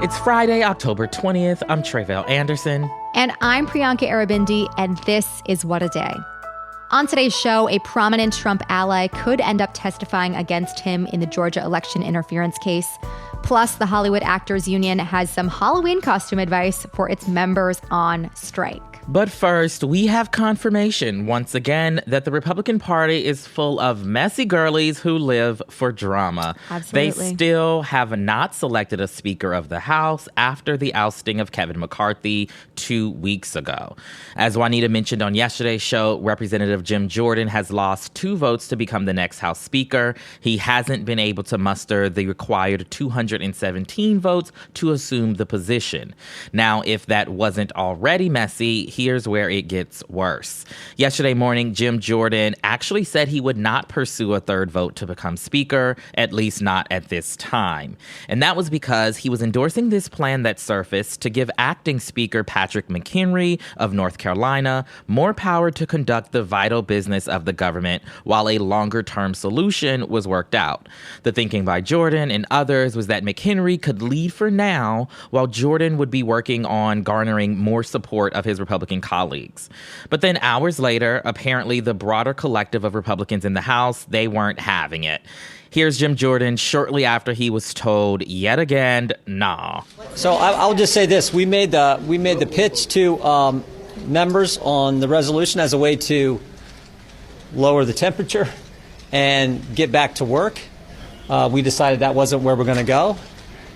It's Friday, October 20th. I'm Tre'vell Anderson. And I'm Priyanka Arabindi, and this is What a Day. On today's show, a prominent Trump ally could end up testifying against him in the Georgia election interference case. Plus, the Hollywood Actors Union has some Halloween costume advice for its members on strike. But first, we have confirmation once again that the Republican Party is full of messy girlies who live for drama. Absolutely. They still have not selected a Speaker of the House after the ousting of Kevin McCarthy 2 weeks ago. As Juanita mentioned on yesterday's show, Representative Jim Jordan has lost 2 votes to become the next House Speaker. He hasn't been able to muster the required 217 votes to assume the position. Now, if that wasn't already messy, here's where it gets worse. Yesterday morning, Jim Jordan actually said he would not pursue a third vote to become Speaker, at least not at this time. And that was because he was endorsing this plan that surfaced to give acting Speaker Patrick McHenry of North Carolina more power to conduct the vital business of the government while a longer-term solution was worked out. The thinking by Jordan and others was that McHenry could lead for now, while Jordan would be working on garnering more support of his Republican colleagues. But then hours later, apparently the broader collective of Republicans in the House, they weren't having it. Here's Jim Jordan shortly after he was told yet again, nah. So I'll just say this: we made the pitch to members on the resolution as a way to lower the temperature and get back to work. We decided that wasn't where we're going to go.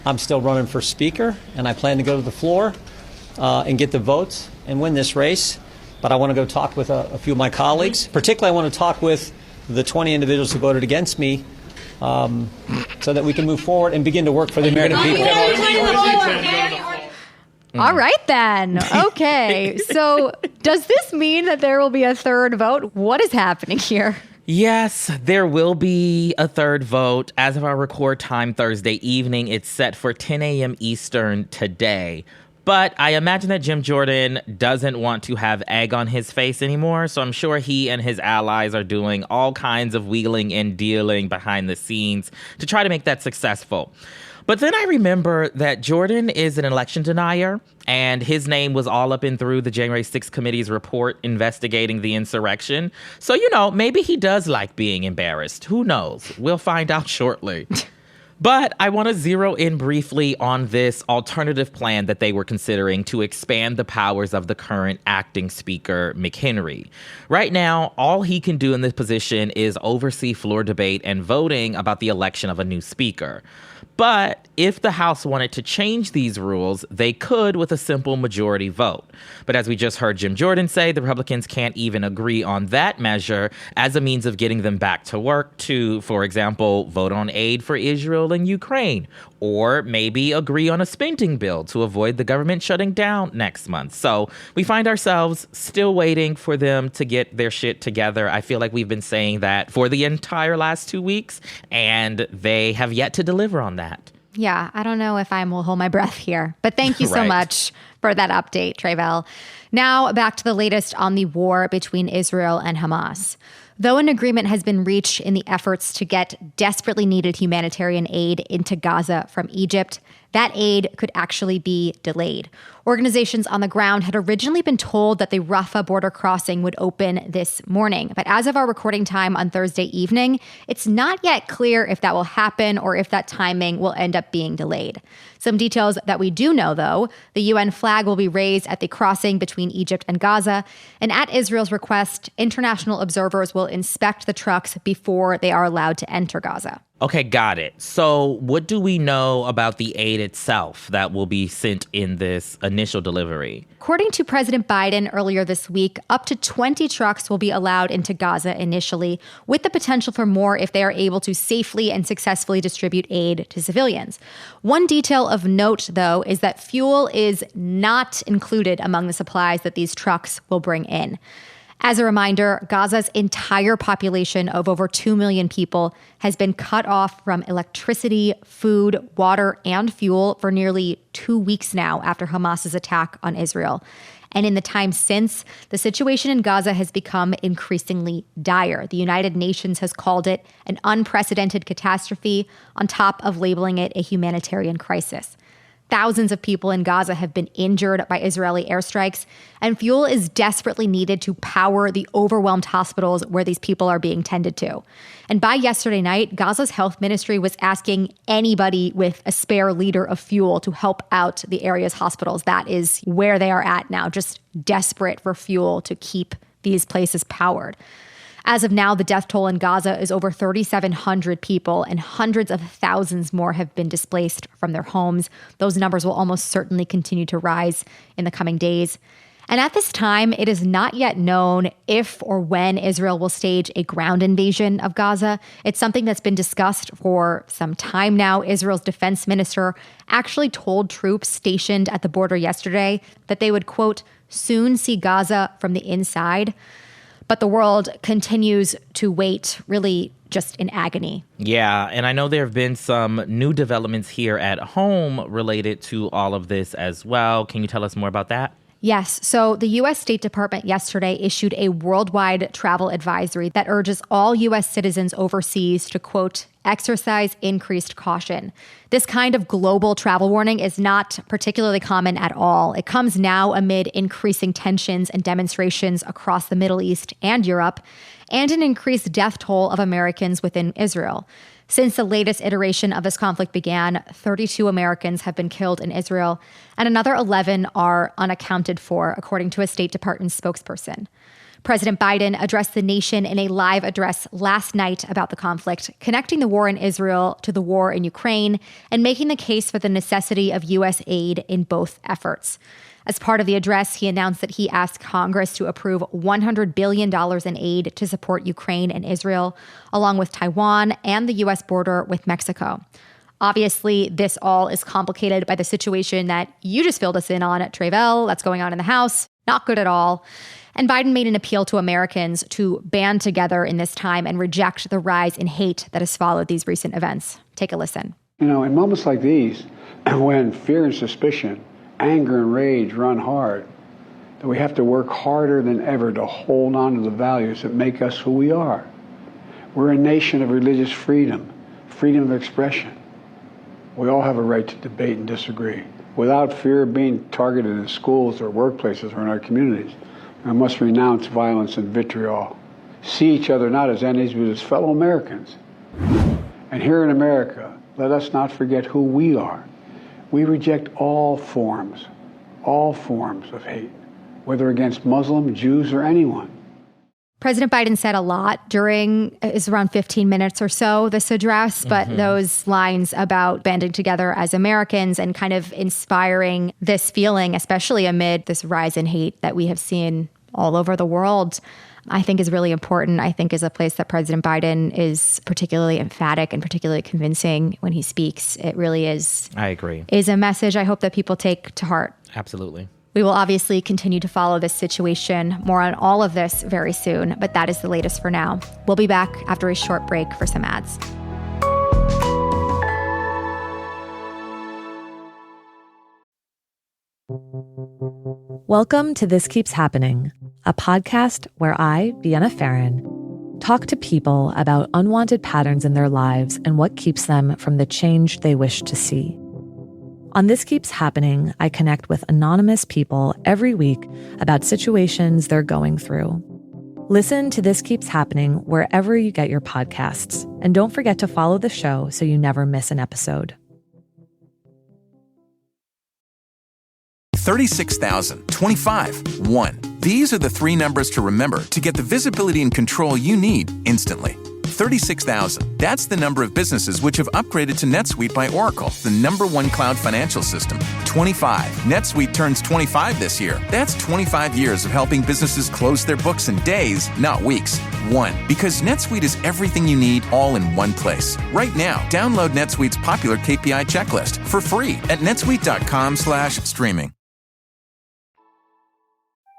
I'm still running for Speaker, and I plan to go to the floor and get the votes and win this race. But I want to go talk with a few of my colleagues. Particularly, I want to talk with the 20 individuals who voted against me so that we can move forward and begin to work for the American people. All right, then. Okay. So does this mean that there will be a third vote? What is happening here? Yes, there will be a third vote. As of our record time Thursday evening, it's set for 10 a.m. Eastern today. But I imagine that Jim Jordan doesn't want to have egg on his face anymore, so I'm sure he and his allies are doing all kinds of wheeling and dealing behind the scenes to try to make that successful. But then I remember that Jordan is an election denier, and his name was all up and through the January 6th committee's report investigating the insurrection. So, maybe he does like being embarrassed. Who knows? We'll find out shortly. But I want to zero in briefly on this alternative plan that they were considering to expand the powers of the current acting Speaker, McHenry. Right now, all he can do in this position is oversee floor debate and voting about the election of a new Speaker. But if the House wanted to change these rules, they could with a simple majority vote. But as we just heard Jim Jordan say, the Republicans can't even agree on that measure as a means of getting them back to work to, for example, vote on aid for Israel and Ukraine, or maybe agree on a spending bill to avoid the government shutting down next month. So we find ourselves still waiting for them to get their shit together. I feel like we've been saying that for the entire last 2 weeks, and they have yet to deliver on that. Yeah, I don't know if I will hold my breath here, but thank you so Right. much for that update, Tre'vell. Now back to the latest on the war between Israel and Hamas. Though an agreement has been reached in the efforts to get desperately needed humanitarian aid into Gaza from Egypt, that aid could actually be delayed. Organizations on the ground had originally been told that the Rafah border crossing would open this morning. But as of our recording time on Thursday evening, it's not yet clear if that will happen or if that timing will end up being delayed. Some details that we do know, though: the UN flag will be raised at the crossing between Egypt and Gaza. And at Israel's request, international observers will inspect the trucks before they are allowed to enter Gaza. Okay, got it. So what do we know about the aid itself that will be sent in this initial delivery? According to President Biden earlier this week, up to 20 trucks will be allowed into Gaza initially, with the potential for more if they are able to safely and successfully distribute aid to civilians. One detail of note, though, is that fuel is not included among the supplies that these trucks will bring in. As a reminder, Gaza's entire population of over 2 million people has been cut off from electricity, food, water, and fuel for nearly 2 weeks now after Hamas's attack on Israel. And in the time since, the situation in Gaza has become increasingly dire. The United Nations has called it an unprecedented catastrophe, on top of labeling it a humanitarian crisis. Thousands of people in Gaza have been injured by Israeli airstrikes, and fuel is desperately needed to power the overwhelmed hospitals where these people are being tended to. And by yesterday night, Gaza's health ministry was asking anybody with a spare liter of fuel to help out the area's hospitals. That is where they are at now, just desperate for fuel to keep these places powered. As of now, the death toll in Gaza is over 3,700 people, and hundreds of thousands more have been displaced from their homes. Those numbers will almost certainly continue to rise in the coming days. And at this time, it is not yet known if or when Israel will stage a ground invasion of Gaza. It's something that's been discussed for some time now. Israel's defense minister actually told troops stationed at the border yesterday that they would, quote, soon see Gaza from the inside. But the world continues to wait, really just in agony. Yeah, and I know there have been some new developments here at home related to all of this as well. Can you tell us more about that? Yes. So the U.S. State Department yesterday issued a worldwide travel advisory that urges all U.S. citizens overseas to, quote, exercise increased caution. This kind of global travel warning is not particularly common at all. It comes now amid increasing tensions and demonstrations across the Middle East and Europe, and an increased death toll of Americans within Israel. Since the latest iteration of this conflict began, 32 Americans have been killed in Israel, and another 11 are unaccounted for, according to a State Department spokesperson. President Biden addressed the nation in a live address last night about the conflict, connecting the war in Israel to the war in Ukraine and making the case for the necessity of U.S. aid in both efforts. As part of the address, he announced that he asked Congress to approve $100 billion in aid to support Ukraine and Israel, along with Taiwan and the U.S. border with Mexico. Obviously, this all is complicated by the situation that you just filled us in on at Trevel, that's going on in the House. Not good at all. And Biden made an appeal to Americans to band together in this time and reject the rise in hate that has followed these recent events. Take a listen. You know, in moments like these, when fear and suspicion, anger and rage run hard, that we have to work harder than ever to hold on to the values that make us who we are. We're a nation of religious freedom, freedom of expression. We all have a right to debate and disagree without fear of being targeted in schools or workplaces or in our communities. We must renounce violence and vitriol. See each other not as enemies, but as fellow Americans. And here in America, let us not forget who we are. We reject all forms of hate, whether against Muslim, Jews, or anyone. President Biden said a lot during, it's around 15 minutes or so, this address, but those lines about banding together as Americans and kind of inspiring this feeling, especially amid this rise in hate that we have seen all over the world, I think is really important. I think is a place that President Biden is particularly emphatic and particularly convincing when he speaks. It really is. I agree. Is a message I hope that people take to heart. Absolutely. We will obviously continue to follow this situation. More on all of this very soon, but that is the latest for now. We'll be back after a short break for some ads. Welcome to This Keeps Happening, a podcast where I, Vienna Farron, talk to people about unwanted patterns in their lives and what keeps them from the change they wish to see. On This Keeps Happening, I connect with anonymous people every week about situations they're going through. Listen to This Keeps Happening wherever you get your podcasts, and don't forget to follow the show so you never miss an episode. 36,000, 25, 1. These are the three numbers to remember to get the visibility and control you need instantly. 36,000. That's the number of businesses which have upgraded to NetSuite by Oracle, the #1 cloud financial system. 25. NetSuite turns 25 this year. That's 25 years of helping businesses close their books in days, not weeks. 1. Because NetSuite is everything you need all in one place. Right now, download NetSuite's popular KPI checklist for free at netsuite.com/streaming.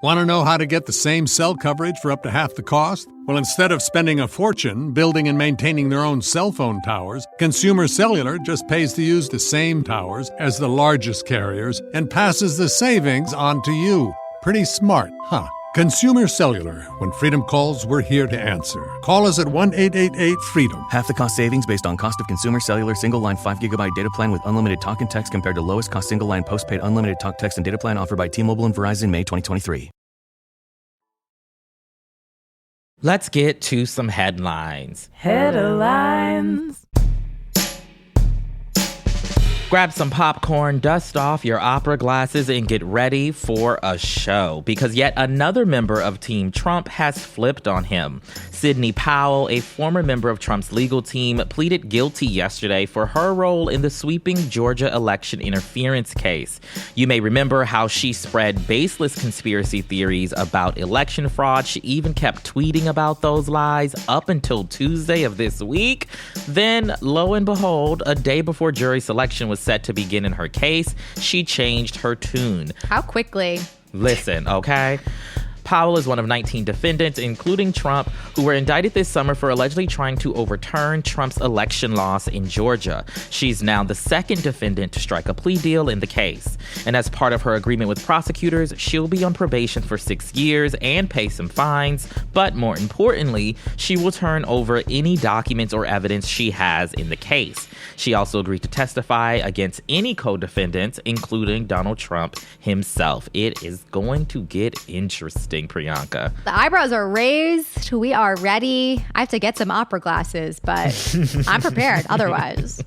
Want to know how to get the same cell coverage for up to half the cost? Well, instead of spending a fortune building and maintaining their own cell phone towers, Consumer Cellular just pays to use the same towers as the largest carriers and passes the savings on to you. Pretty smart, huh? Consumer Cellular. When freedom calls, we're here to answer. Call us at 1-888-FREEDOM. Half the cost savings based on cost of consumer cellular single line 5 gigabyte data plan with unlimited talk and text compared to lowest cost single line postpaid unlimited talk, text, and data plan offered by T-Mobile and Verizon May 2023. Let's get to some headlines. Headlines. Grab some popcorn, dust off your opera glasses, and get ready for a show, because yet another member of Team Trump has flipped on him. Sidney Powell, a former member of Trump's legal team, pleaded guilty yesterday for her role in the sweeping Georgia election interference case. You may remember how she spread baseless conspiracy theories about election fraud. She even kept tweeting about those lies up until Tuesday of this week. Then, lo and behold, a day before jury selection was set to begin in her case, she changed her tune. How quickly? Listen, okay? Powell is one of 19 defendants, including Trump, who were indicted this summer for allegedly trying to overturn Trump's election loss in Georgia. She's now the second defendant to strike a plea deal in the case. And as part of her agreement with prosecutors, she'll be on probation for 6 years and pay some fines. But more importantly, she will turn over any documents or evidence she has in the case. She also agreed to testify against any co-defendants, including Donald Trump himself. It is going to get interesting, Priyanka. The eyebrows are raised. We are ready. I have to get some opera glasses, but I'm prepared otherwise.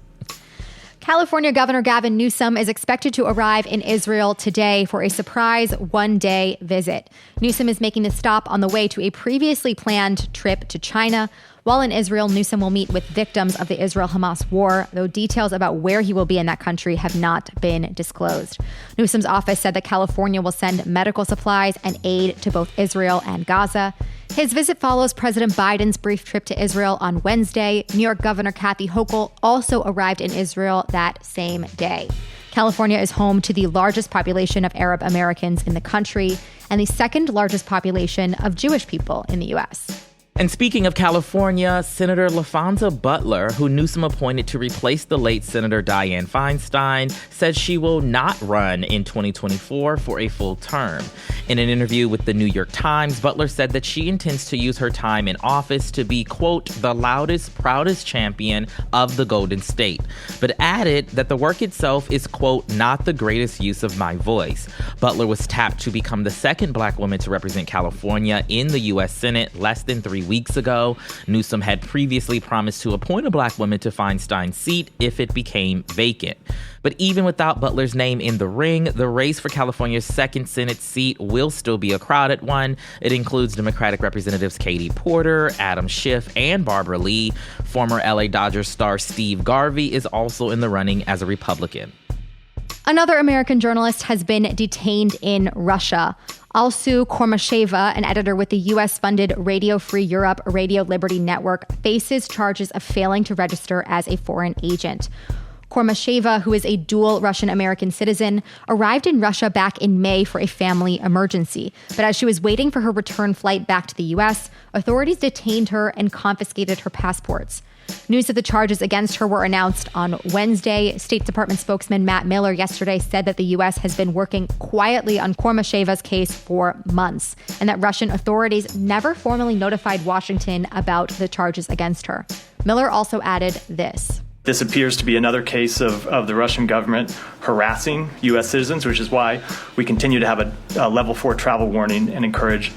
California Governor Gavin Newsom is expected to arrive in Israel today for a surprise one-day visit. Newsom is making the stop on the way to a previously planned trip to China. While in Israel, Newsom will meet with victims of the Israel-Hamas war, though details about where he will be in that country have not been disclosed. Newsom's office said that California will send medical supplies and aid to both Israel and Gaza. His visit follows President Biden's brief trip to Israel on Wednesday. New York Governor Kathy Hochul also arrived in Israel that same day. California is home to the largest population of Arab Americans in the country and the second largest population of Jewish people in the U.S. And speaking of California, Senator Laphonza Butler, who Newsom appointed to replace the late Senator Dianne Feinstein, says she will not run in 2024 for a full term. In an interview with the New York Times, Butler said that she intends to use her time in office to be, quote, the loudest, proudest champion of the Golden State, but added that the work itself is, quote, not the greatest use of my voice. Butler was tapped to become the second Black woman to represent California in the U.S. Senate less than 3 weeks ago. Newsom had previously promised to appoint a Black woman to Feinstein's seat if it became vacant. But even without Butler's name in the ring, the race for California's second Senate seat will still be a crowded one. It includes Democratic Representatives Katie Porter, Adam Schiff, and Barbara Lee. Former LA Dodgers star Steve Garvey is also in the running as a Republican. Another American journalist has been detained in Russia. Alsu Kormasheva, an editor with the U.S.-funded Radio Free Europe Radio Liberty Network, faces charges of failing to register as a foreign agent. Kormasheva, who is a dual Russian-American citizen, arrived in Russia back in May for a family emergency. But as she was waiting for her return flight back to the U.S., authorities detained her and confiscated her passports. News of the charges against her were announced on Wednesday. State Department spokesman Matt Miller yesterday said that the U.S. has been working quietly on Kormasheva's case for months, and that Russian authorities never formally notified Washington about the charges against her. Miller also added this. This appears to be another case of the Russian government harassing U.S. citizens, which is why we continue to have a level 4 travel warning and encourage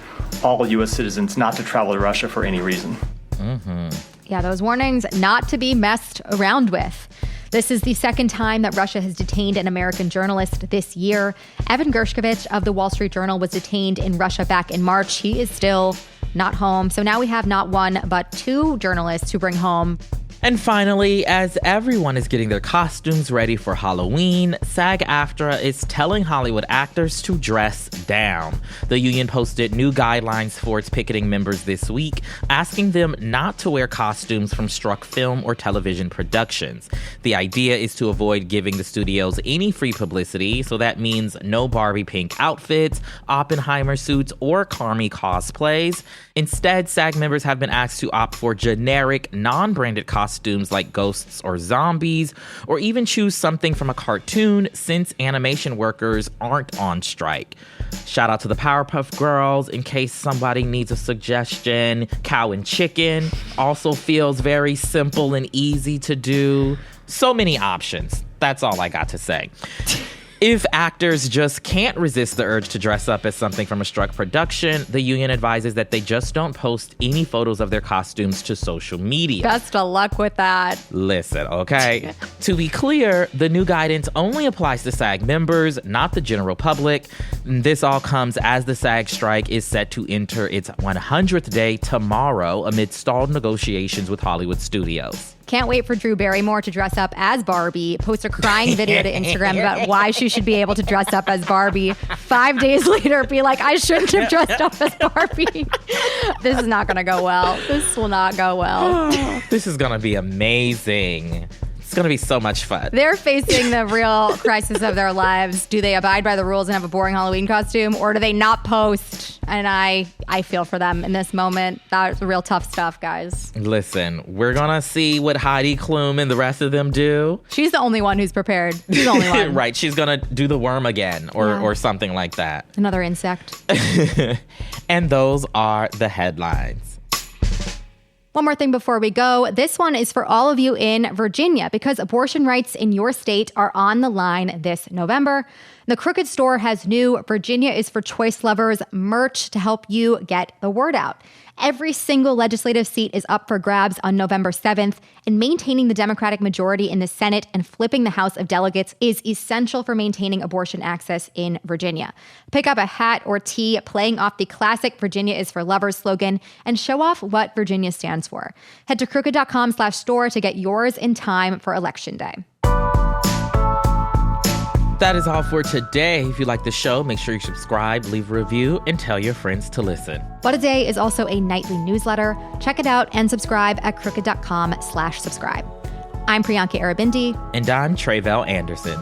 all U.S. citizens not to travel to Russia for any reason. Mm-hmm. Yeah, those warnings not to be messed around with. This is the second time that Russia has detained an American journalist this year. Evan Gershkovich of the Wall Street Journal was detained in Russia back in March. He is still not home. So now we have not one, but two journalists who bring home. And finally, as everyone is getting their costumes ready for Halloween, SAG-AFTRA is telling Hollywood actors to dress down. The union posted new guidelines for its picketing members this week, asking them not to wear costumes from struck film or television productions. The idea is to avoid giving the studios any free publicity, so that means no Barbie pink outfits, Oppenheimer suits, or Carmi cosplays. Instead, SAG members have been asked to opt for generic, non-branded costumes like ghosts or zombies, or even choose something from a cartoon since animation workers aren't on strike. Shout out to the Powerpuff Girls in case somebody needs a suggestion. Cow and chicken also feels very simple and easy to do. So many options. That's all I got to say. If actors just can't resist the urge to dress up as something from a struck production, the union advises that they just don't post any photos of their costumes to social media. Best of luck with that. Listen, okay? To be clear, the new guidance only applies to SAG members, not the general public. This all comes as the SAG strike is set to enter its 100th day tomorrow amid stalled negotiations with Hollywood studios. Can't wait for Drew Barrymore to dress up as Barbie, post a crying video to Instagram about why she should be able to dress up as Barbie. 5 days later, be like, I shouldn't have dressed up as Barbie. This is not going to go well. This will not go well. This is going to be amazing. It's going to be so much fun. They're facing the real crisis of their lives. Do they abide by the rules and have a boring Halloween costume, or do they not post? And I feel for them in this moment. That's real tough stuff, guys. Listen, we're going to see what Heidi Klum and the rest of them do. She's the only one who's prepared. She's the only one. Right. She's going to do the worm again or something like that. Another insect. And those are the headlines. One more thing before we go. This one is for all of you in Virginia because abortion rights in your state are on the line this November. The Crooked Store has new Virginia is for Choice Lovers merch to help you get the word out. Every single legislative seat is up for grabs on November 7th, and maintaining the Democratic majority in the Senate and flipping the House of Delegates is essential for maintaining abortion access in Virginia. Pick up a hat or tee playing off the classic Virginia is for Lovers slogan and show off what Virginia stands for. Head to crooked.com/store to get yours in time for Election Day. That is all for today. If you like the show, make sure you subscribe, leave a review, and tell your friends to listen. What a Day is also a nightly newsletter. Check it out and subscribe at crooked.com/subscribe. I'm Priyanka Arabindi. And I'm Tre'vell Anderson.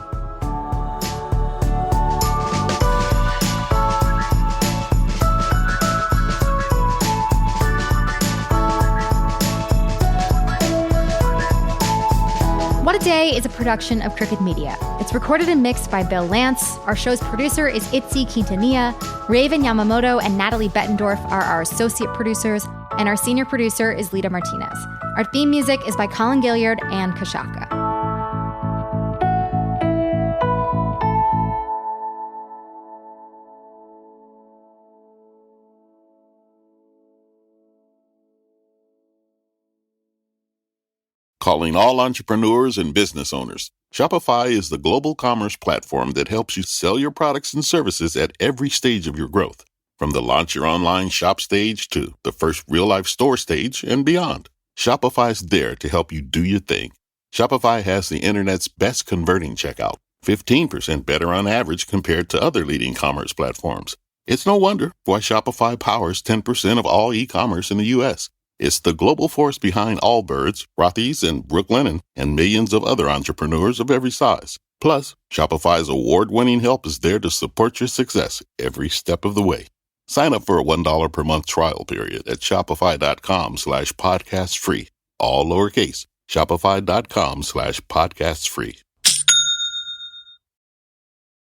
What a Day is a production of Crooked Media. It's recorded and mixed by Bill Lance. Our show's producer is Itzi Quintanilla. Raven Yamamoto and Natalie Bettendorf are our associate producers, and our senior producer is Lita Martinez. Our theme music is by Colin Gilliard and Kashaka. Calling all entrepreneurs and business owners. Shopify is the global commerce platform that helps you sell your products and services at every stage of your growth. From the launch your online shop stage to the first real-life store stage and beyond. Shopify's there to help you do your thing. Shopify has the internet's best converting checkout, 15% better on average compared to other leading commerce platforms. It's no wonder why Shopify powers 10% of all e-commerce in the U.S. It's the global force behind Allbirds, Rothy's, and Brooklinen, and millions of other entrepreneurs of every size. Plus, Shopify's award-winning help is there to support your success every step of the way. Sign up for a $1 per month trial period at shopify.com/podcast free. All lowercase. Shopify.com/podcast free.